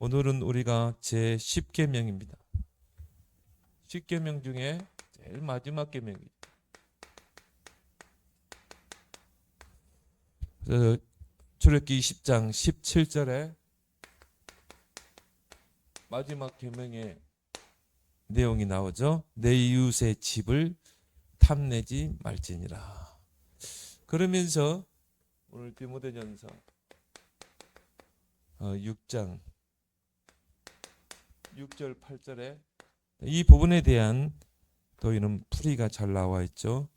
오늘은 우리가 제10계명입니다. 10계명 중에 제일 마지막 계명이죠. 출애굽기 20장 17절에 마지막 계명의 내용이 나오죠. 내 이웃의 집을 탐내지 말지니라. 그러면서 오늘 디모데전서 6장 6절 8절에 이 부분에 대한 또 이런 풀이가 잘 나와 있죠.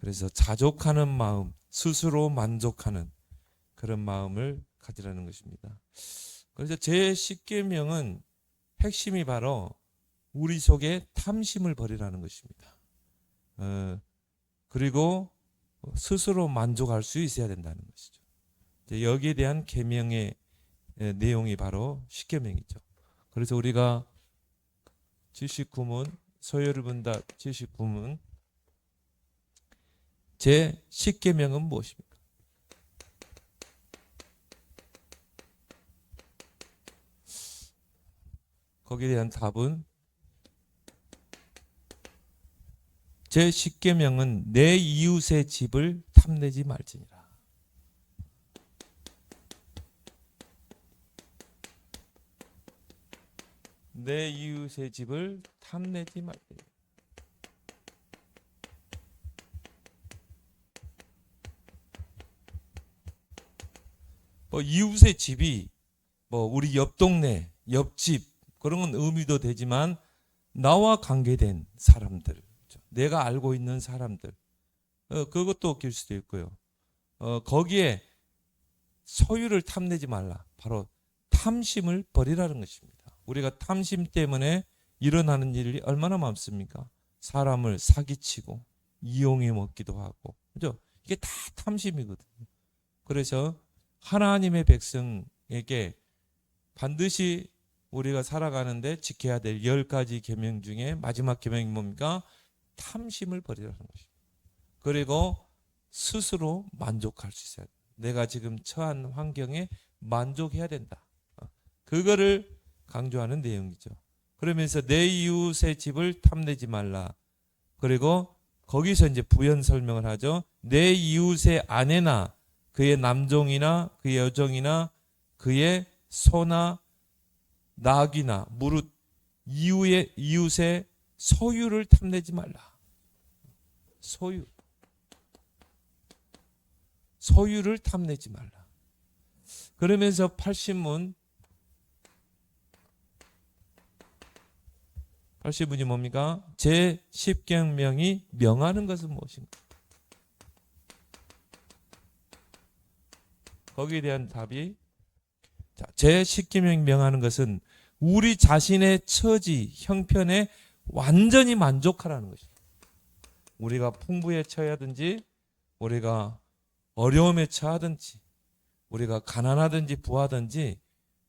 그래서 자족하는 마음, 스스로 만족하는 그런 마음을 가지라는 것입니다. 그래서 제10계명은 핵심이 바로 우리 속에 탐심을 버리라는 것입니다. 그리고 스스로 만족할 수 있어야 된다는 것이죠. 여기에 대한 계명의 내용이 바로 10계명이죠. 그래서 우리가 79문, 서열분답 79문 제10계명은 무엇입니까? 거기에 대한 답은 제10계명은 내 이웃의 집을 탐내지 말지니라. 내 이웃의 집을 탐내지 말지니라. 이웃의 집이 우리 옆 동네, 옆집 그런 건 의미도 되지만 나와 관계된 사람들, 내가 알고 있는 사람들, 그것도 낄 수도 있고요. 거기에 소유를 탐내지 말라. 바로 탐심을 버리라는 것입니다. 우리가 탐심 때문에 일어나는 일이 얼마나 많습니까? 사람을 사기치고 이용해 먹기도 하고, 그죠? 이게 다 탐심이거든요. 그래서 하나님의 백성에게 반드시 우리가 살아가는데 지켜야 될 10가지 계명 중에 마지막 계명이 뭡니까? 탐심을 버리라는 것입니다. 그리고 스스로 만족할 수 있어야 돼. 내가 지금 처한 환경에 만족해야 된다. 그거를 강조하는 내용이죠. 그러면서 내 이웃의 집을 탐내지 말라. 그리고 거기서 이제 부연 설명을 하죠. 내 이웃의 아내나 그의 남종이나 그의 여종이나 그의 소나 낙이나 무릇 이웃의 소유를 탐내지 말라. 소유를 탐내지 말라. 그러면서 80문이 뭡니까? 제10계명이 명하는 것은 무엇인가? 거기에 대한 답이 제10계명이 명하는 것은 우리 자신의 처지, 형편에 완전히 만족하라는 것입니다. 우리가 풍부에 처하든지 우리가 어려움에 처하든지 우리가 가난하든지 부하든지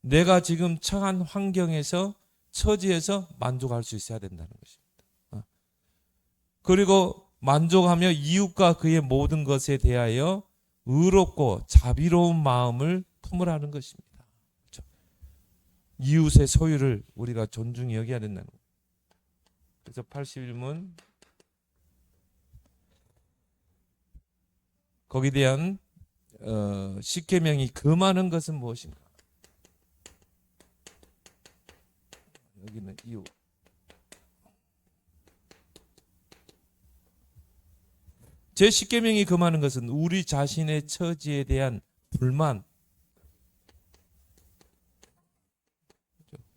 내가 지금 처한 환경에서 처지에서 만족할 수 있어야 된다는 것입니다. 그리고 만족하며 이웃과 그의 모든 것에 대하여 의롭고 자비로운 마음을 품으라는 것입니다. 그렇죠? 이웃의 소유를 우리가 존중히 여겨야 된다는 거예요. 그래서 81문 거기에 대한 10계명이 금하는 것은 무엇인가? 여기는 이웃. 제10계명이 금하는 것은 우리 자신의 처지에 대한 불만.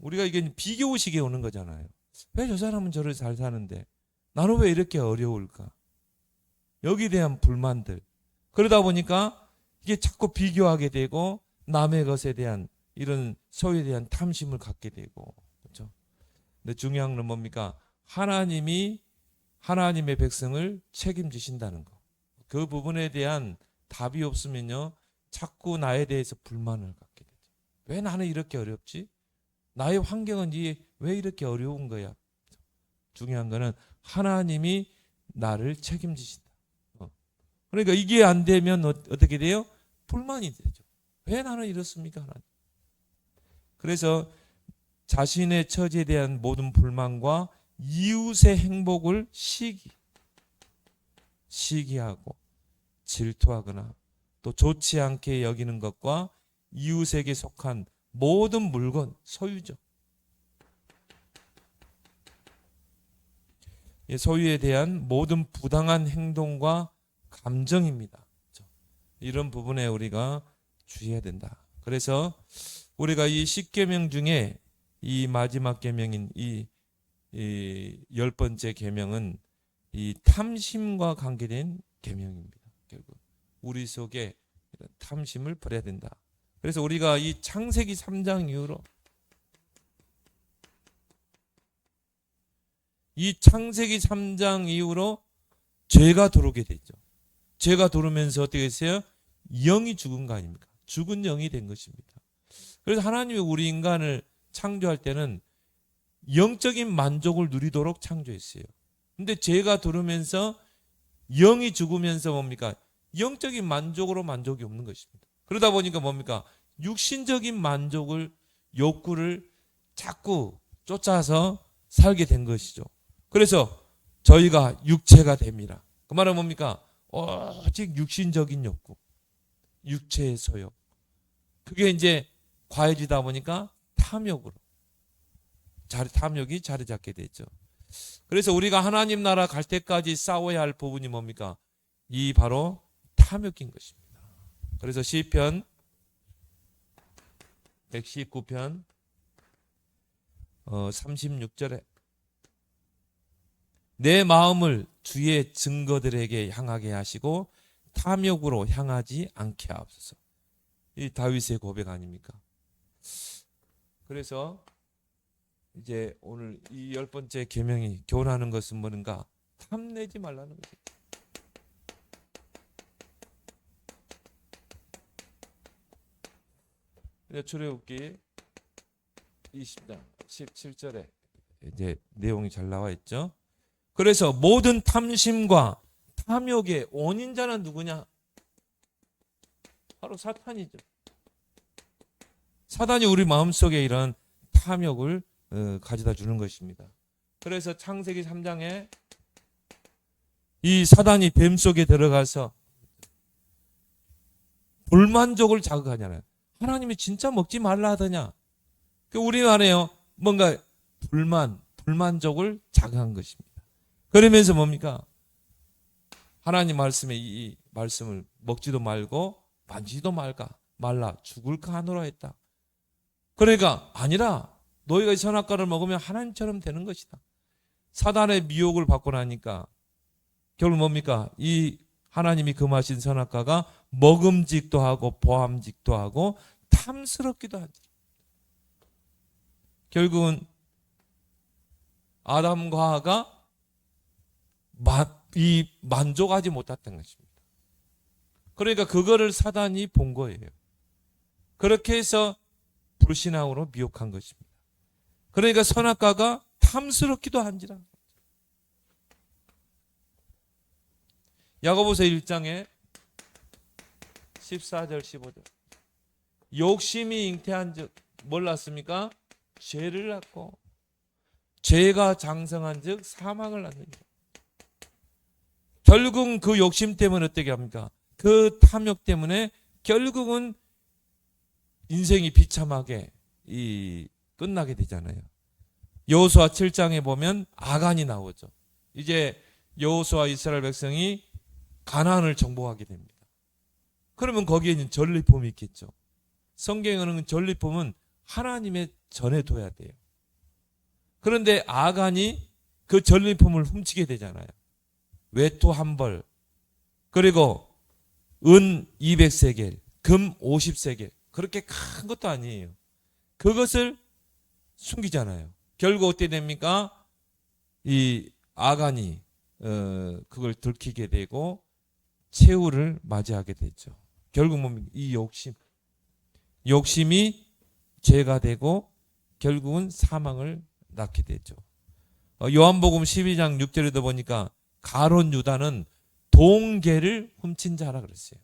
우리가 이게 비교의식이 오는 거잖아요. 왜 저 사람은 저를 잘 사는데 나는 왜 이렇게 어려울까? 여기에 대한 불만들. 그러다 보니까 이게 자꾸 비교하게 되고 남의 것에 대한 이런 소유에 대한 탐심을 갖게 되고, 그렇죠? 근데 중요한 건 뭡니까? 하나님이 하나님의 백성을 책임지신다는 거. 그 부분에 대한 답이 없으면요, 자꾸 나에 대해서 불만을 갖게 되죠. 왜 나는 이렇게 어렵지? 나의 환경은 왜 이렇게 어려운 거야? 중요한 거는 하나님이 나를 책임지신다. 그러니까 이게 안 되면 어떻게 돼요? 불만이 되죠. 왜 나는 이렇습니까? 하나님. 그래서 자신의 처지에 대한 모든 불만과 이웃의 행복을 시기하고 질투하거나 또 좋지 않게 여기는 것과 이웃에게 속한 모든 물건, 소유죠. 소유에 대한 모든 부당한 행동과 감정입니다. 이런 부분에 우리가 주의해야 된다. 그래서 우리가 이 10계명 중에 이 마지막 계명인 이 10번째 계명은 이 탐심과 관계된 계명입니다. 결국 우리 속에 이런 탐심을 버려야 된다. 그래서 우리가 이 창세기 3장 이후로 죄가 들어오게 됐죠. 죄가 들어오면서 어떻게 했어요? 영이 죽은 거 아닙니까? 죽은 영이 된 것입니다. 그래서 하나님이 우리 인간을 창조할 때는 영적인 만족을 누리도록 창조했어요. 근데 죄가 들어오면서 영이 죽으면서 뭡니까? 영적인 만족으로 만족이 없는 것입니다. 그러다 보니까 뭡니까? 육신적인 만족을, 욕구를 자꾸 쫓아서 살게 된 것이죠. 그래서 저희가 육체가 됩니다. 그 말은 뭡니까? 오직 육신적인 욕구, 육체의 소욕. 그게 이제 과해지다 보니까 탐욕이 자리 잡게 되죠. 그래서 우리가 하나님 나라 갈 때까지 싸워야 할 부분이 뭡니까? 이 바로 탐욕인 것입니다. 그래서 시편 119편 36절에 내 마음을 주의 증거들에게 향하게 하시고 탐욕으로 향하지 않게 하옵소서. 이 다윗의 고백 아닙니까? 그래서 이제 오늘 이 10번째 계명이 교훈하는 것은 뭔가? 탐내지 말라는 거죠. 출애굽기 20장 17절에 이제 내용이 잘 나와 있죠. 그래서 모든 탐심과 탐욕의 원인자는 누구냐? 바로 사탄이죠. 사단이 우리 마음속에 이런 탐욕을 가져다 주는 것입니다. 그래서 창세기 3장에 이 사단이 뱀 속에 들어가서 불만족을 자극하잖아요. 하나님이 진짜 먹지 말라 하더냐? 우리 안에요 뭔가 불만족을 자극한 것입니다. 그러면서 뭡니까? 하나님 말씀에 이 말씀을 먹지도 말고 만지지도 말라 죽을까 하노라 했다. 그러니까 아니라 너희가 이 선악과를 먹으면 하나님처럼 되는 것이다. 사단의 미혹을 받고 나니까 결국 뭡니까? 이 하나님이 금하신 선악과가 먹음직도 하고 보암직도 하고 탐스럽기도 하지. 결국은 아담과 하와가 만족하지 못했던 것입니다. 그러니까 그거를 사단이 본 거예요. 그렇게 해서 불신앙으로 미혹한 것입니다. 그러니까 선악과가 탐스럽기도 한지라. 야고보서 1장에 14절 15절 욕심이 잉태한 즉 뭘 낳습니까? 죄를 낳고 죄가 장성한 즉 사망을 낳느니라. 결국은 그 욕심 때문에 어떻게 합니까? 그 탐욕 때문에 결국은 인생이 비참하게 끝나게 되잖아요. 여호수아 7장에 보면 아간이 나오죠. 이제 여호수아 이스라엘 백성이 가나안을 정복하게 됩니다. 그러면 거기에는 전리품이 있겠죠. 성경에는 전리품은 하나님의 전에 둬야 돼요. 그런데 아간이 그 전리품을 훔치게 되잖아요. 외투 한 벌, 그리고 은 200세겔, 금 50세겔. 그렇게 큰 것도 아니에요. 그것을 숨기잖아요. 결국 어떻게 됩니까? 이 아간이 그걸 들키게 되고 최후를 맞이하게 되죠. 결국 뭡니까? 이 욕심이 죄가 되고 결국은 사망을 낳게 되죠. 요한복음 12장 6절에도 보니까 가룟 유다는 동계를 훔친 자라 그랬어요.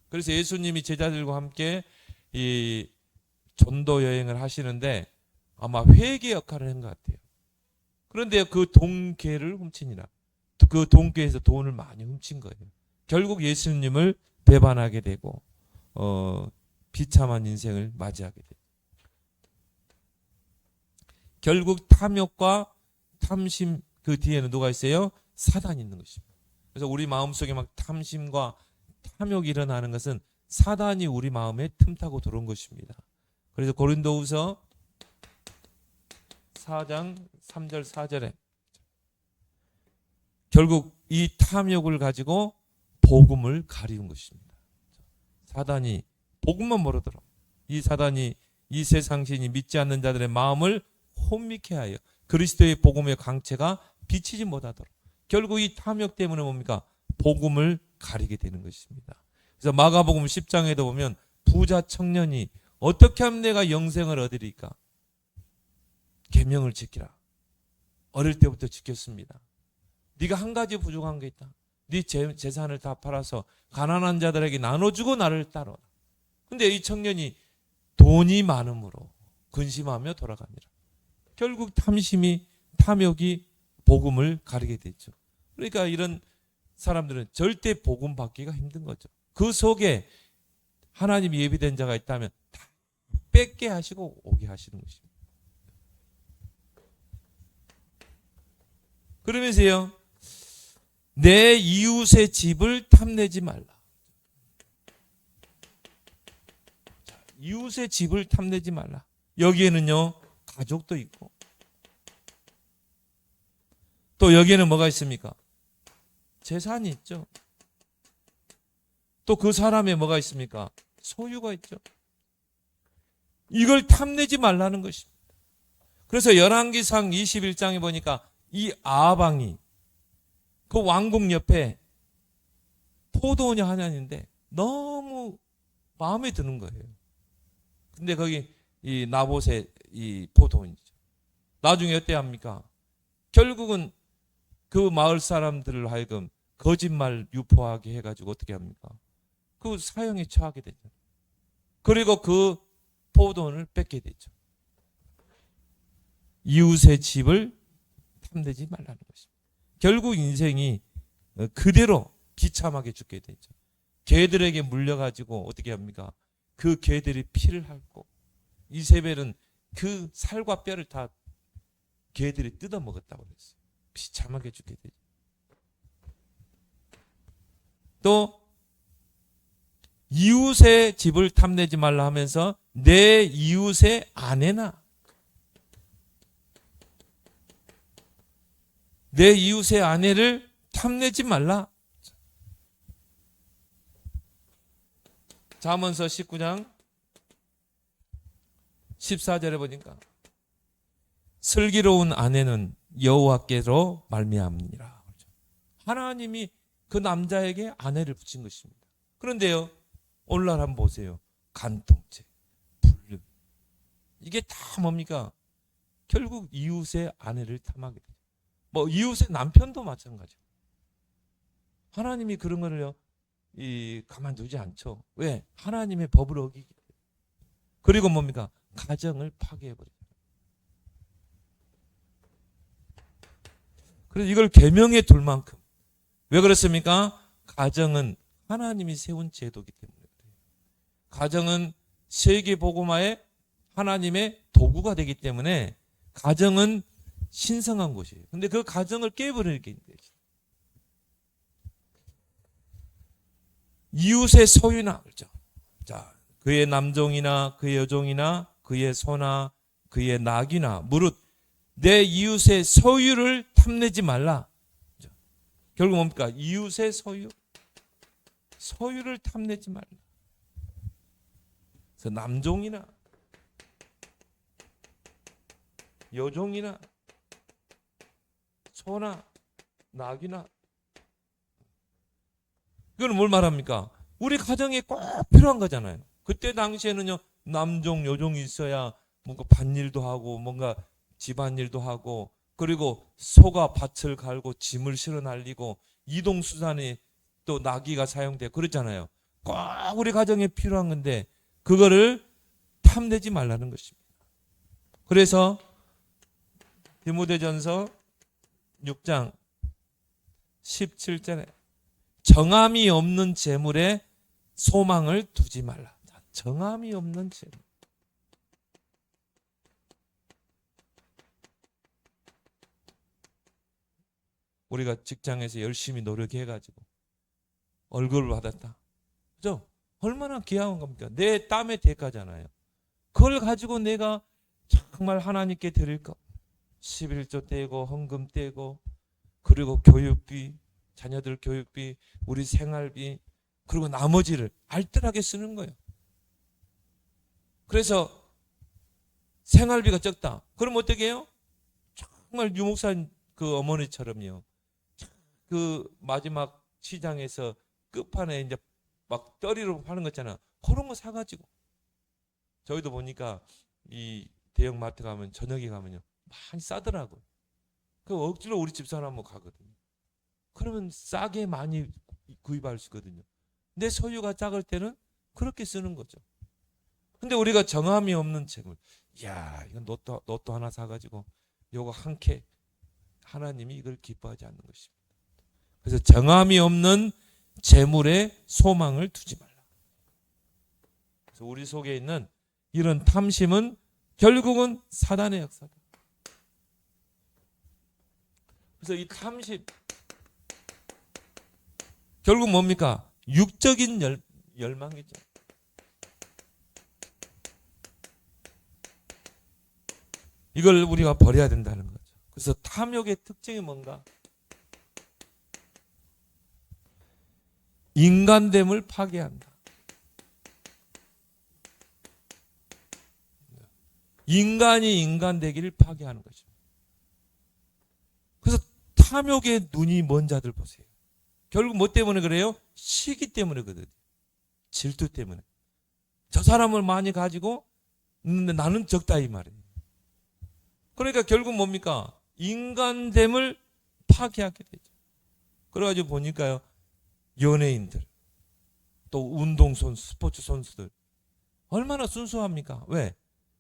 그래서 예수님이 제자들과 함께 이 전도 여행을 하시는데 아마 회계 역할을 한 것 같아요. 그런데 그 돈괴를 훔치니라. 그 돈괴에서 돈을 많이 훔친 거예요. 결국 예수님을 배반하게 되고 비참한 인생을 맞이하게 돼요. 결국 탐욕과 탐심 그 뒤에는 누가 있어요? 사단이 있는 것입니다. 그래서 우리 마음속에 막 탐심과 탐욕이 일어나는 것은 사단이 우리 마음에 틈타고 들어온 것입니다. 그래서 고린도후서 4장 3절 4절에 결국 이 탐욕을 가지고 복음을 가리운 것입니다. 사단이 복음만 모르도록 이 사단이 이 세상 신이 믿지 않는 자들의 마음을 혼미케 하여 그리스도의 복음의 광채가 비치지 못하도록 결국 이 탐욕 때문에 뭡니까? 복음을 가리게 되는 것입니다. 그래서 마가복음 10장에도 보면 부자 청년이 어떻게 하면 내가 영생을 얻으리까? 계명을 지키라. 어릴 때부터 지켰습니다. 네가 한 가지 부족한 게 있다. 네 재산을 다 팔아서 가난한 자들에게 나눠주고 나를 따르라. 근데 이 청년이 돈이 많음으로 근심하며 돌아가니라. 결국 탐욕이 복음을 가리게 됐죠. 그러니까 이런 사람들은 절대 복음 받기가 힘든 거죠. 그 속에 하나님이 예비된 자가 있다면 다 뺏게 하시고 오게 하시는 것입니다. 그러면서요, 내 이웃의 집을 탐내지 말라. 자, 이웃의 집을 탐내지 말라. 여기에는요, 가족도 있고, 또 여기에는 뭐가 있습니까? 재산이 있죠. 또 그 사람에 뭐가 있습니까? 소유가 있죠. 이걸 탐내지 말라는 것입니다. 그래서 열왕기상 21장에 보니까 이 아합왕이 그 왕궁 옆에 포도원이 하나 있는데 너무 마음에 드는 거예요. 근데 거기 이 나봇의 이 포도원이죠. 나중에 어때 합니까? 결국은 그 마을 사람들을 하여금 거짓말 유포하게 해가지고 어떻게 합니까? 그 사형에 처하게 되죠. 그리고 그 포도원을 뺏게 되죠. 이웃의 집을 탐내지 말라는 것입니다. 결국 인생이 그대로 비참하게 죽게 되죠. 개들에게 물려가지고 어떻게 합니까? 그 개들이 피를 핥고 이세벨은 그 살과 뼈를 다 개들이 뜯어먹었다고 그랬어요. 비참하게 죽게 되죠. 또 이웃의 집을 탐내지 말라 하면서 내 이웃의 아내나 내 이웃의 아내를 탐내지 말라. 잠언서 19장 14절에 보니까 슬기로운 아내는 여호와께로 말미암으니라. 하나님이 그 남자에게 아내를 붙인 것입니다. 그런데요, 오늘날 한번 보세요. 간통죄, 불륜, 이게 다 뭡니까? 결국 이웃의 아내를 탐하게 돼요. 뭐 이웃의 남편도 마찬가지고. 하나님이 그런 거를요, 가만두지 않죠. 왜? 하나님의 법을 어기기 때문에. 그리고 뭡니까? 가정을 파괴해버려요. 그래서 이걸 계명에 둘 만큼. 왜 그렇습니까? 가정은 하나님이 세운 제도이기 때문에 그래요. 가정은 세계 복음화의 하나님의 도구가 되기 때문에 가정은 신성한 곳이에요. 근데 그 가정을 깨버리게 된 거예요. 이웃의 소유나, 그렇죠. 자, 그의 남종이나 그의 여종이나 그의 소나 그의 낙이나 무릇 내 이웃의 소유를 탐내지 말라. 그렇죠? 결국 뭡니까? 이웃의 소유를 탐내지 말라. 그래서 남종이나 여종이나 소나 낙이나, 이거는 뭘 말합니까? 우리 가정에 꼭 필요한 거잖아요. 그때 당시에는요, 남종 여종이 있어야 뭔가 밭일도 하고 뭔가 집안일도 하고, 그리고 소가 밭을 갈고 짐을 실어 날리고 이동수단에 또 나귀가 사용되고 그랬잖아요. 꼭 우리 가정에 필요한 건데 그거를 탐내지 말라는 것입니다. 그래서 디모데전서 6장 17절에 정함이 없는 재물에 소망을 두지 말라. 정함이 없는 재물. 우리가 직장에서 열심히 노력해가지고 월급을 받았다. 그죠? 얼마나 귀한 겁니까? 내 땀의 대가잖아요. 그걸 가지고 내가 정말 하나님께 드릴까? 11조 떼고 헌금 떼고 그리고 교육비, 자녀들 교육비, 우리 생활비, 그리고 나머지를 알뜰하게 쓰는 거예요. 그래서 생활비가 적다. 그럼 어떻게 해요? 정말 유목사님 그 어머니처럼요. 그 마지막 시장에서 끝판에 이제 막 떨이로 파는 거 있잖아. 그런 거 사가지고. 저희도 보니까 이 대형 마트 가면 저녁에 가면요 많이 싸더라고요. 그 억지로 우리 집사람 한번 가거든요. 그러면 싸게 많이 구입할 수 있거든요. 내 소유가 작을 때는 그렇게 쓰는 거죠. 근데 우리가 정함이 없는 재물, 이야 이건 로또 하나 사가지고 요거 한 캐, 하나님이 이걸 기뻐하지 않는 것입니다. 그래서 정함이 없는 재물에 소망을 두지 말라. 그래서 우리 속에 있는 이런 탐심은 결국은 사단의 역사다. 그래서 이 탐심 결국 뭡니까? 육적인 열망이죠. 이걸 우리가 버려야 된다는 거죠. 그래서 탐욕의 특징이 뭔가? 인간됨을 파괴한다. 인간이 인간 되기를 파괴하는 것입니다. 그래서 탐욕의 눈이 먼 자들 보세요. 결국 뭐 때문에 그래요? 시기 때문에 그러거든요. 질투 때문에. 저 사람을 많이 가지고 있는데 나는 적다 이 말이에요. 그러니까 결국 뭡니까? 인간됨을 파괴하게 되죠. 그래가지고 보니까요. 연예인들, 또 운동선수, 스포츠 선수들 얼마나 순수합니까? 왜?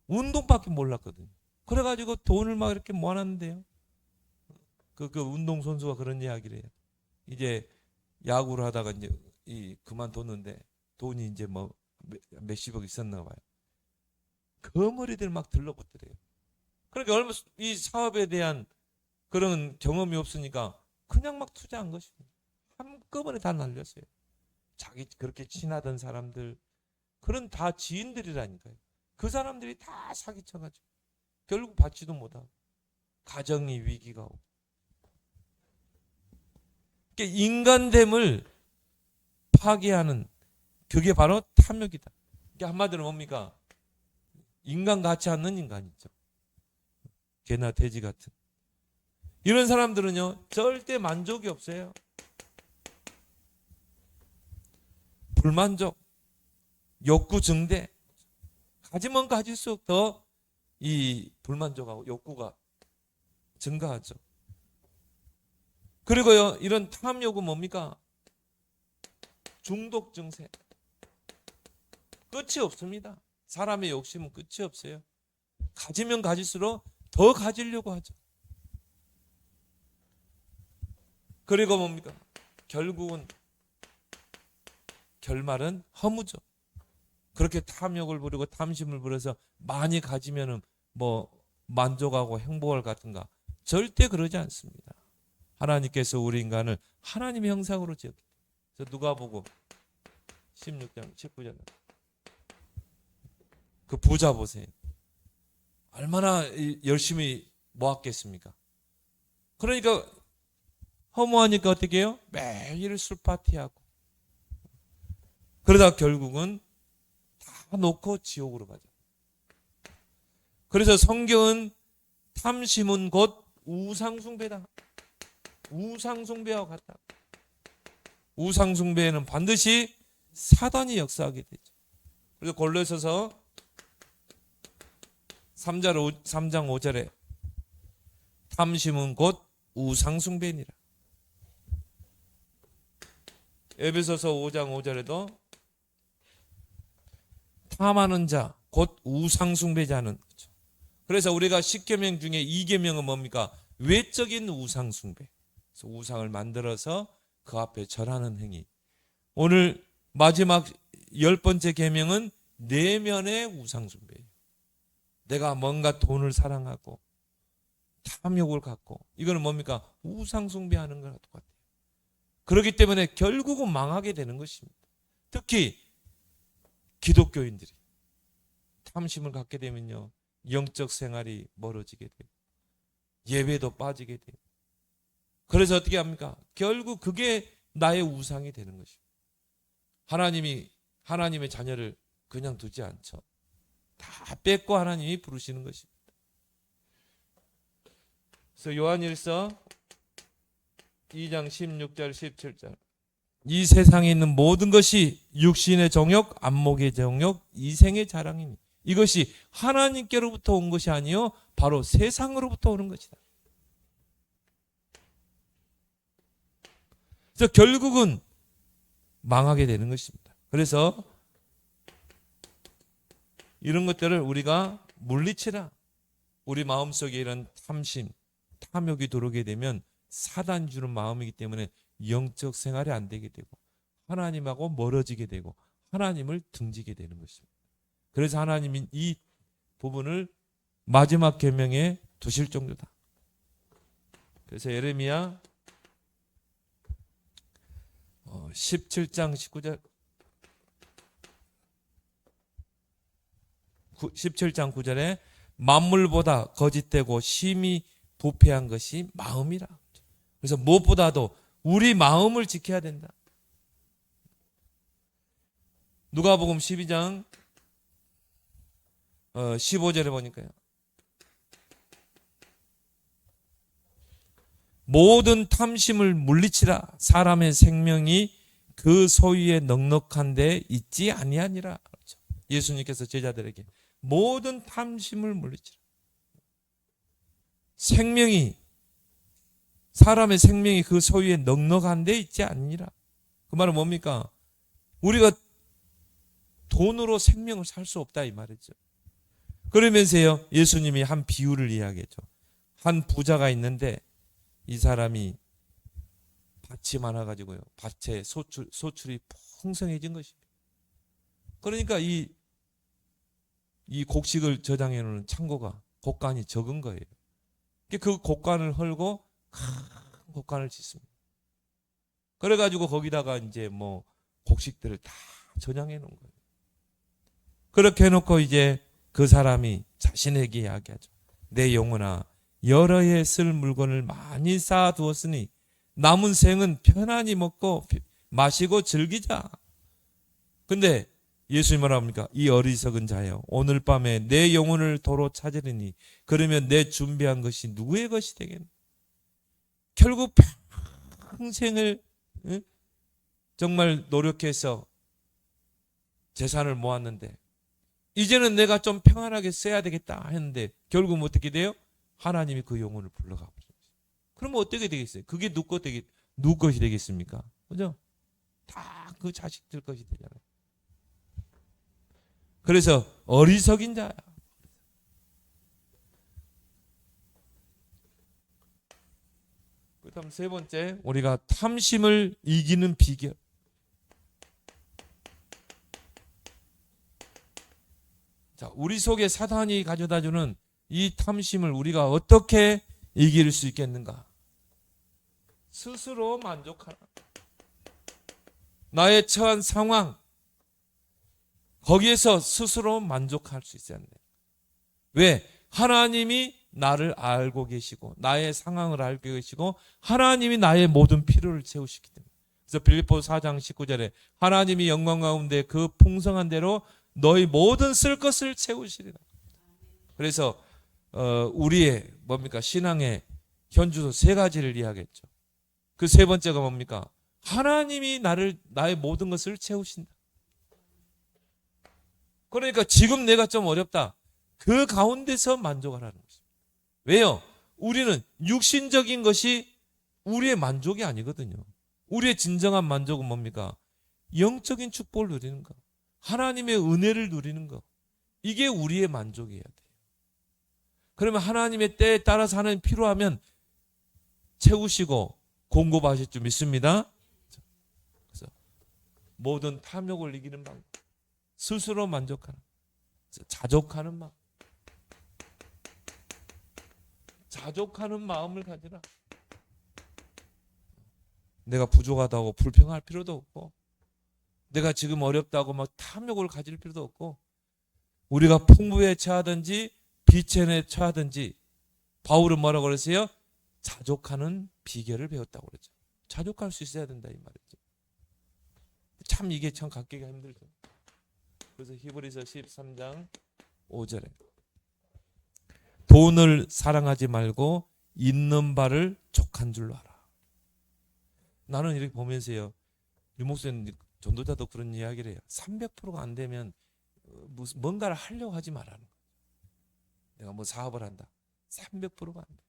운동밖에 몰랐거든요. 그래가지고 돈을 막 이렇게 모아놨는데요. 그 운동선수가 그런 이야기를 해요. 이제 야구를 하다가 이제 그만뒀는데 돈이 이제 뭐 몇십억 있었나 봐요. 거머리들 막 들러붙더래요. 그러니까 얼마 이 사업에 대한 그런 경험이 없으니까 그냥 막 투자한 것입니다. 한꺼번에 다 날렸어요. 자기 그렇게 친하던 사람들, 그런 다 지인들이라니까요. 그 사람들이 다 사기쳐가지고 결국 받지도 못하고 가정이 위기가 오고. 그러니까 인간됨을 파괴하는 그게 바로 탐욕이다. 그러니까 한마디로 뭡니까? 인간 같지 않는 인간 있죠. 개나 돼지 같은. 이런 사람들은요 절대 만족이 없어요. 불만족, 욕구 증대. 가지면 가질수록 더 이 불만족하고 욕구가 증가하죠. 그리고요 이런 탐욕은 뭡니까? 중독 증세. 끝이 없습니다. 사람의 욕심은 끝이 없어요. 가지면 가질수록 더 가지려고 하죠. 그리고 뭡니까? 결국은 결말은 허무죠. 그렇게 탐욕을 부리고 탐심을 부려서 많이 가지면은 뭐 만족하고 행복할 같은가? 절대 그러지 않습니다. 하나님께서 우리 인간을 하나님의 형상으로 지었기 때문에. 누가복음 16장 19절. 그 부자 보세요. 얼마나 열심히 모았겠습니까? 그러니까 허무하니까 어떻게 해요? 매일 술 파티하고. 그러다 결국은 다 놓고 지옥으로 가죠. 그래서 성경은 탐심은 곧 우상숭배다. 우상숭배와 같다. 우상숭배에는 반드시 사단이 역사하게 되죠. 그래서 골로새서 3장 5절에 탐심은 곧 우상숭배니라. 에베소서 5장 5절에도 탐하는 자, 곧 우상숭배자는 거죠. 그래서 우리가 10계명 중에 2계명은 뭡니까? 외적인 우상 숭배. 그래서 우상을 만들어서 그 앞에 절하는 행위. 오늘 마지막 10번째 계명은 내면의 우상 숭배예요. 내가 뭔가 돈을 사랑하고 탐욕을 갖고, 이거는 뭡니까? 우상 숭배하는 거랑 똑같아요. 그렇기 때문에 결국은 망하게 되는 것입니다. 특히 기독교인들이 탐심을 갖게 되면요, 영적 생활이 멀어지게 돼요. 예배도 빠지게 돼요. 그래서 어떻게 합니까? 결국 그게 나의 우상이 되는 것입니다. 하나님이 하나님의 자녀를 그냥 두지 않죠. 다 뺏고 하나님이 부르시는 것입니다. 그래서 요한일서 2장 16절 17절, 이 세상에 있는 모든 것이 육신의 정욕, 안목의 정욕, 이생의 자랑이니 이것이 하나님께로부터 온 것이 아니요 바로 세상으로부터 오는 것이다. 그래서 결국은 망하게 되는 것입니다. 그래서 이런 것들을 우리가 물리치라. 우리 마음속에 이런 탐심, 탐욕이 들어오게 되면 사단이 주는 마음이기 때문에 영적 생활이 안 되게 되고 하나님하고 멀어지게 되고 하나님을 등지게 되는 것입니다. 그래서 하나님이 이 부분을 마지막 계명에 두실 정도다. 그래서 예레미야 17장 19절 17장 9절에 만물보다 거짓되고 심히 부패한 것이 마음이라. 그래서 무엇보다도 우리 마음을 지켜야 된다. 누가복음 12장 15절에 보니까요, 모든 탐심을 물리치라. 사람의 생명이 그 소유에 넉넉한 데 있지 아니하니라. 예수님께서 제자들에게 모든 탐심을 물리치라. 사람의 생명이 그 소유에 넉넉한 데 있지 않니라. 그 말은 뭡니까? 우리가 돈으로 생명을 살 수 없다 이 말이죠. 그러면서요, 예수님이 한 비유를 이야기했죠. 한 부자가 있는데 이 사람이 밭이 많아가지고요, 밭에 소출이 풍성해진 것입니다. 그러니까 이 곡식을 저장해 놓는 창고가 곡간이 적은 거예요. 그 곡간을 헐고 큰 곡간을 짓습니다. 그래가지고 거기다가 이제 뭐 곡식들을 다 저장해 놓은 거예요. 그렇게 해놓고 이제 그 사람이 자신에게 이야기하죠. 내 영혼아, 여러 해 쓸 물건을 많이 쌓아두었으니 남은 생은 편안히 먹고 마시고 즐기자. 근데 예수님 뭐라 합니까? 이 어리석은 자여, 오늘 밤에 내 영혼을 도로 찾으리니 그러면 내 준비한 것이 누구의 것이 되겠나? 결국 평생을 정말 노력해서 재산을 모았는데 이제는 내가 좀 평안하게 써야 되겠다 했는데 결국 어떻게 돼요? 하나님이 그 영혼을 불러가 버렸어요. 그러면 어떻게 되겠어요? 그게 누구 것이 되겠습니까? 그죠? 다 그 자식들 것이 되잖아요. 그래서 어리석인 자야. 그다음 세 번째, 우리가 탐심을 이기는 비결. 자, 우리 속에 사탄이 가져다주는 이 탐심을 우리가 어떻게 이길 수 있겠는가? 스스로 만족하라. 나의 처한 상황, 거기에서 스스로 만족할 수 있어야 한다. 왜? 하나님이 나를 알고 계시고 나의 상황을 알고 계시고 하나님이 나의 모든 필요를 채우시기 때문에. 그래서 빌립보서 4장 19절에 하나님이 영광 가운데 그 풍성한 대로 너희 모든 쓸 것을 채우시리라. 그래서 우리의 뭡니까? 신앙의 현주소 세 가지를 이야기했죠. 그 세 번째가 뭡니까? 하나님이 나의 모든 것을 채우신다. 그러니까 지금 내가 좀 어렵다. 그 가운데서 만족하라는 것입니다. 왜요? 우리는 육신적인 것이 우리의 만족이 아니거든요. 우리의 진정한 만족은 뭡니까? 영적인 축복을 누리는 것, 하나님의 은혜를 누리는 것, 이게 우리의 만족이어야 돼요. 그러면 하나님의 때에 따라서 하나님 필요하면 채우시고 공급하실 줄 믿습니다. 그래서 모든 탐욕을 이기는 방법, 스스로 만족하는, 자족하는 마음, 자족하는 마음을 가지라. 내가 부족하다고 불평할 필요도 없고, 내가 지금 어렵다고 막 탐욕을 가질 필요도 없고, 우리가 풍부에 처하든지 비천에 처하든지, 바울은 뭐라고 그랬어요? 자족하는 비결을 배웠다고 그랬죠. 자족할 수 있어야 된다 이 말이죠. 참 이게 참 갖기가 힘들죠. 그래서 히브리서 13장 5절에 돈을 사랑하지 말고 있는 바를 족한 줄로 알아. 나는 이렇게 보면서요, 유 목사님 전도자도 그런 이야기를 해요. 300%가 안 되면 뭔가를 하려고 하지 말라는 거예요. 내가 뭐 사업을 한다. 300%가 안 돼.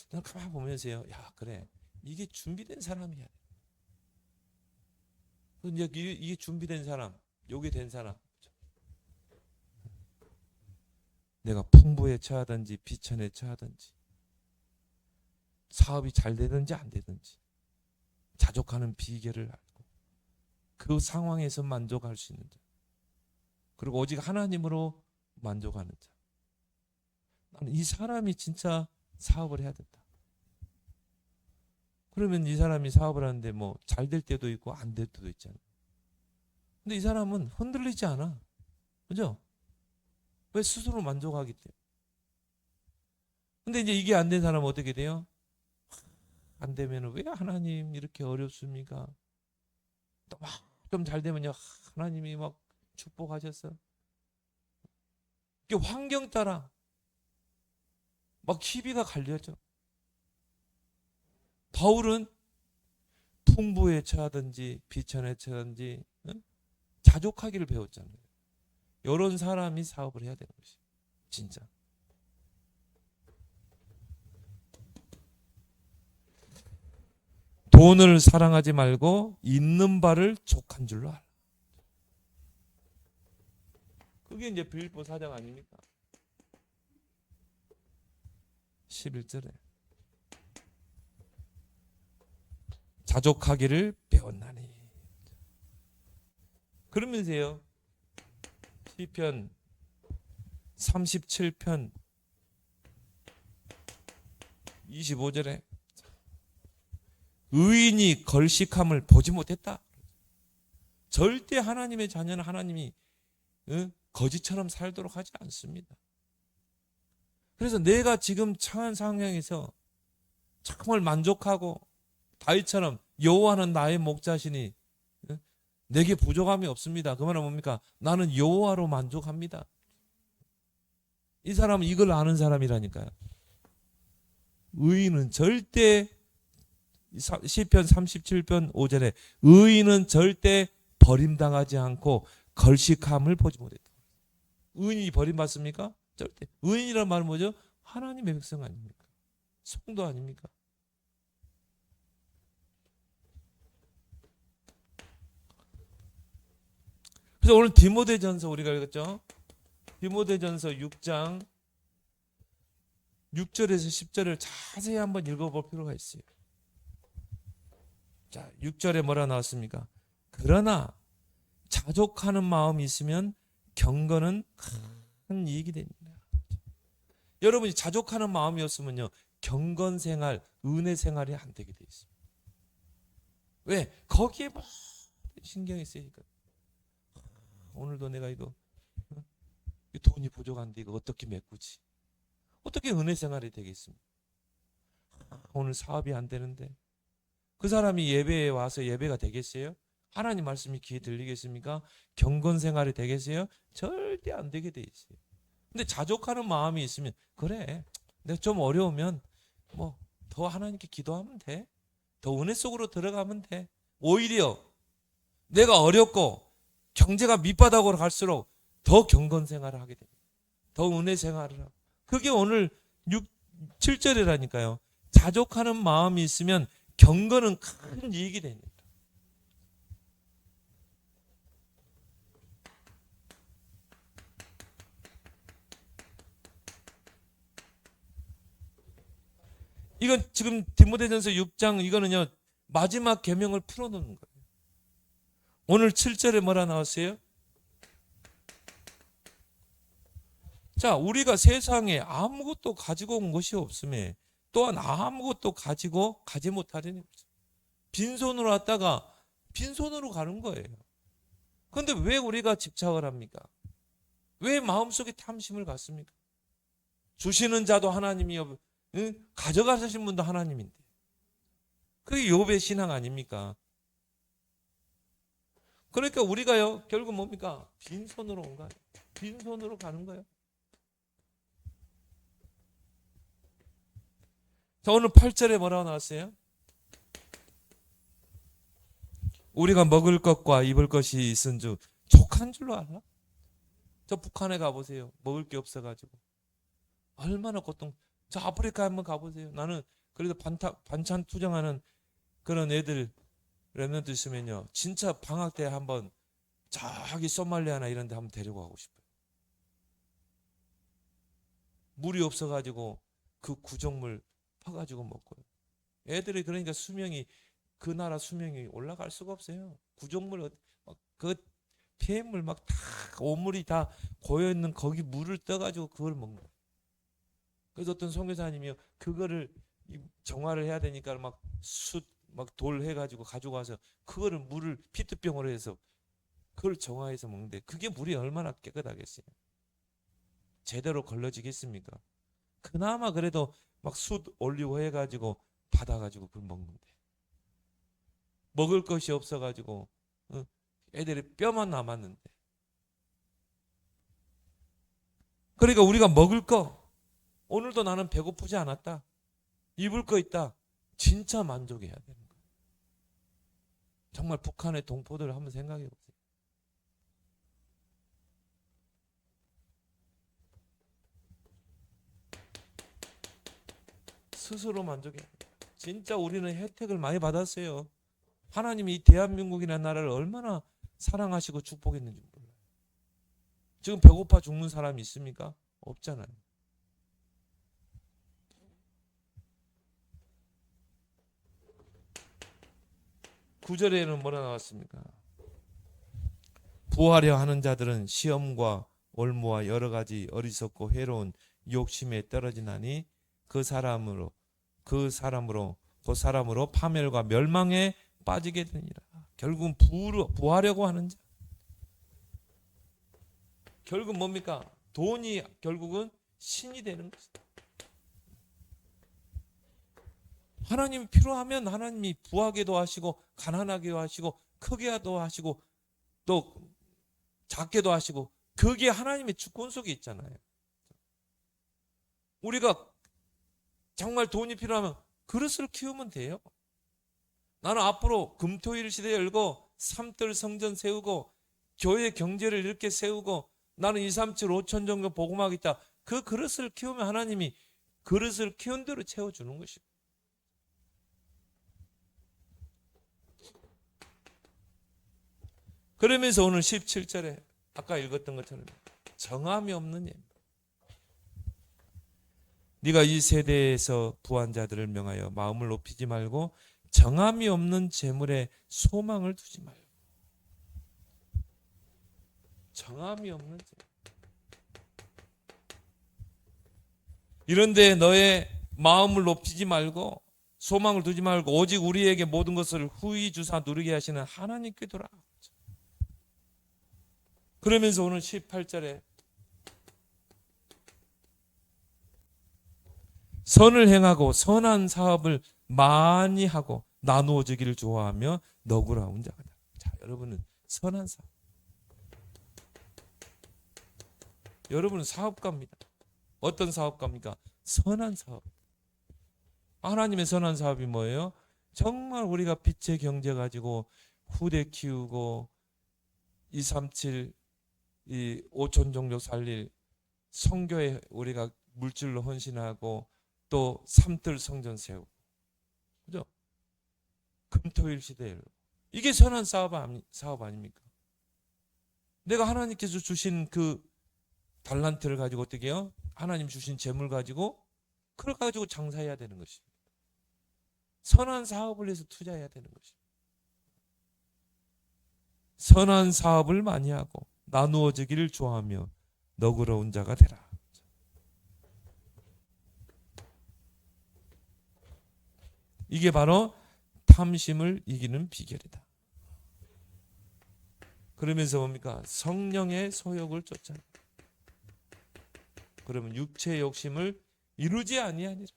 저는 가만히 보면서요, 야 그래, 이게 준비된 사람이야. 이제 이게 준비된 사람, 요게 된 사람. 내가 풍부에 처하든지 비천에 처하든지, 사업이 잘 되든지 안 되든지, 자족하는 비결을 알고 그 상황에서 만족할 수 있는 자, 그리고 오직 하나님으로 만족하는 자. 나는 이 사람이 진짜 사업을 해야 된다. 그러면 이 사람이 사업을 하는데 뭐 잘 될 때도 있고 안 될 때도 있잖아요. 근데 이 사람은 흔들리지 않아. 그죠? 왜? 스스로 만족하기 때문에. 근데 이제 이게 안 된 사람은 어떻게 돼요? 안 되면 왜 하나님 이렇게 어렵습니까? 또 막 좀 잘 되면요, 하나님이 막 축복하셨어. 이게 환경 따라 막 시비가 갈려져. 바울은 풍부에 처하든지 비천에 처하든지 자족하기를 배웠잖아요. 이런 사람이 사업을 해야 되는 것이 진짜. 돈을 사랑하지 말고 있는 바를 족한 줄로 알아. 그게 이제 빌립보 4장 아닙니까? 11절에 자족하기를 배웠나니. 그러면서요, 시편 37편 25절에 의인이 걸식함을 보지 못했다. 절대 하나님의 자녀는 하나님이 거지처럼 살도록 하지 않습니다. 그래서 내가 지금 처한 상황에서 정말 만족하고 다윗처럼 여호와는 나의 목자시니 내게 부족함이 없습니다. 그 말은 뭡니까? 나는 여호와로 만족합니다. 이 사람은 이걸 아는 사람이라니까요. 의인은 절대, 시편 37편 5절에 의인은 절대 버림당하지 않고 걸식함을 보지 못했다. 의인이 버림받습니까? 절대. 의인이란 말은 뭐죠? 하나님의 백성 아닙니까? 성도 아닙니까? 그래서 오늘 디모데전서 우리가 읽었죠? 디모데전서 6장 6절에서 10절을 자세히 한번 읽어볼 필요가 있어요. 자, 6절에 뭐라 나왔습니까? 그러나 자족하는 마음이 있으면 경건은 큰 이익이 됩니다. 여러분이 자족하는 마음이었으면요, 경건 생활, 은혜 생활이 안 되게 돼 있어요. 왜? 거기에 막 신경이 쓰이니까. 오늘도 내가 이거 돈이 부족한데 이거 어떻게 메꾸지? 어떻게 은혜 생활이 되겠습니까? 오늘 사업이 안 되는데 그 사람이 예배에 와서 예배가 되겠어요? 하나님 말씀이 귀에 들리겠습니까? 경건 생활이 되겠어요? 절대 안 되게 돼 있어요. 근데 자족하는 마음이 있으면, 그래, 내가 좀 어려우면 뭐 더 하나님께 기도하면 돼. 더 은혜 속으로 들어가면 돼. 오히려 내가 어렵고 경제가 밑바닥으로 갈수록 더 경건 생활을 하게 됩니다. 더 은혜 생활을 하고. 그게 오늘 7절이라니까요. 자족하는 마음이 있으면 경건은 큰 이익이 됩니다. 이건 지금 디모데전서 6장 이거는요 마지막 계명을 풀어놓는 거예요. 오늘 7절에 뭐라 나왔어요? 자, 우리가 세상에 아무것도 가지고 온 것이 없음에 또한 아무것도 가지고 가지 못하려는 거죠. 빈손으로 왔다가 빈손으로 가는 거예요. 그런데 왜 우리가 집착을 합니까? 왜 마음속에 탐심을 갖습니까? 주시는 자도 하나님이요, 가져가신 분도 하나님인데. 그게 욥의 신앙 아닙니까? 그러니까 우리가요 결국 뭡니까? 빈손으로 온 거예요. 빈손으로 가는 거예요. 자, 오늘 8절에 뭐라고 나왔어요? 우리가 먹을 것과 입을 것이 있은 줄 족한 줄로 알아? 저 북한에 가보세요. 먹을 게 없어가지고 얼마나 고통. 저 아프리카 한번 가보세요. 나는 그래도 반찬 투정하는 그런 애들 랩런트 있으면요 진짜 방학 때 한번 저기 소말리아나 이런 데 한번 데리고 가고 싶어요. 물이 없어가지고 그 구정물 퍼가지고 먹고요. 애들이 그러니까 수명이 그 나라 수명이 올라갈 수가 없어요. 구정물 그 폐물 막 다 오물이 다 고여 있는 거기 물을 떠가지고 그걸 먹는 거예요. 그래서 어떤 선교사님이요 그거를 정화를 해야 되니까 막 숯 막 돌 해가지고 가지고 와서 그거를 물을 피트병으로 해서 그걸 정화해서 먹는데 그게 물이 얼마나 깨끗하겠어요. 제대로 걸러지겠습니까? 그나마 그래도 막 숯 올리고 해가지고 받아가지고 그걸 먹는데 먹을 것이 없어가지고 애들이 뼈만 남았는데. 그러니까 우리가 먹을 거 오늘도 나는 배고프지 않았다. 입을 거 있다. 진짜 만족해야 되는 거예요. 정말 북한의 동포들을 한번 생각해 보세요. 스스로 만족해야 돼요. 진짜 우리는 혜택을 많이 받았어요. 하나님이 이 대한민국이라는 나라를 얼마나 사랑하시고 축복했는지 몰라요. 지금 배고파 죽는 사람이 있습니까? 없잖아요. 구절에는 뭐라 나왔습니까? 부하려 하는 자들은 시험과 올무와 여러 가지 어리석고 해로운 욕심에 떨어지나니 그 사람으로 파멸과 멸망에 빠지게 되니라. 결국은 부하려고 하는 자. 결국 뭡니까? 돈이 결국은 신이 되는 것이다. 하나님이 필요하면 하나님이 부하게도 하시고 가난하게도 하시고 크게도 하시고 또 작게도 하시고 그게 하나님의 주권 속에 있잖아요. 우리가 정말 돈이 필요하면 그릇을 키우면 돼요. 나는 앞으로 금토일 시대 열고 삼뜰 성전 세우고 교회 경제를 이렇게 세우고 나는 237 5천 정도 복음하겠다. 그 그릇을 키우면 하나님이 그릇을 키운 대로 채워주는 것입니다. 그러면서 오늘 17절에 아까 읽었던 것처럼 정함이 없는 예. 네가 이 세대에서 부한 자들을 명하여 마음을 높이지 말고 정함이 없는 재물에 소망을 두지 말고. 정함이 없는 재물. 이런데 너의 마음을 높이지 말고 소망을 두지 말고 오직 우리에게 모든 것을 후히 주사 누리게 하시는 하나님께 돌아. 그러면서 오늘 18절에 선을 행하고 선한 사업을 많이 하고 나누어 주기를 좋아하며 너그러운 자가. 자, 여러분은 선한 사업. 여러분은 사업가입니다. 어떤 사업가입니까? 선한 사업. 하나님의 선한 사업이 뭐예요? 정말 우리가 빛의 경제 가지고 후대 키우고 237 이 5천 종족 살릴 성교에 우리가 물질로 헌신하고 또 삼뜰 성전 세우고 그죠? 금토일 시대에 이게 선한 사업 아닙니까? 내가 하나님께서 주신 그 달란트를 가지고 어떻게 해요? 하나님 주신 재물 가지고 그걸 가지고 장사해야 되는 것입니다. 선한 사업을 해서 투자해야 되는 것입니다. 선한 사업을 많이 하고 나누어지기를 좋아하며 너그러운 자가 되라. 이게 바로 탐심을 이기는 비결이다. 그러면서 뭡니까? 성령의 소욕을 쫓아. 그러면 육체의 욕심을 이루지 아니하니라.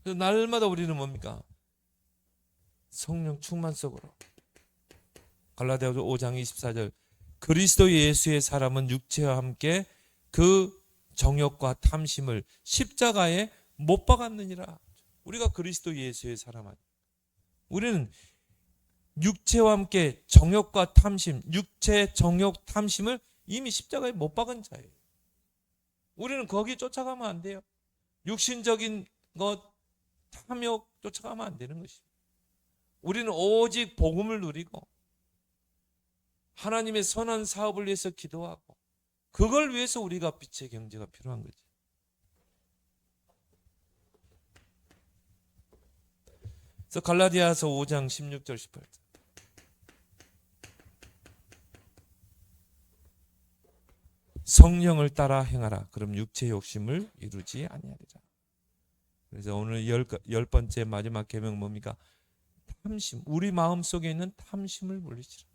그래서 날마다 우리는 뭡니까? 성령 충만 속으로. 갈라디아서 5장 24절 그리스도 예수의 사람은 육체와 함께 그 정욕과 탐심을 십자가에 못 박았느니라. 우리가 그리스도 예수의 사람 아니에요. 우리는 육체와 함께 정욕과 탐심, 육체 정욕 탐심을 이미 십자가에 못 박은 자예요. 우리는 거기 쫓아가면 안 돼요. 육신적인 것, 탐욕 쫓아가면 안 되는 것입니다. 우리는 오직 복음을 누리고 하나님의 선한 사업을 위해서 기도하고 그걸 위해서 우리가 빛의 경제가 필요한 거지. 그래서 갈라디아서 5장 16절 18절 성령을 따라 행하라. 그럼 육체의 욕심을 이루지 아니하리라. 그래서 오늘 열 번째 마지막 계명 뭡니까? 탐심. 우리 마음속에 있는 탐심을 물리치라.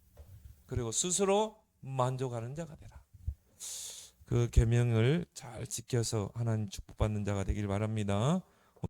그리고 스스로 만족하는 자가 되라. 그 계명을 잘 지켜서 하나님 축복받는 자가 되길 바랍니다.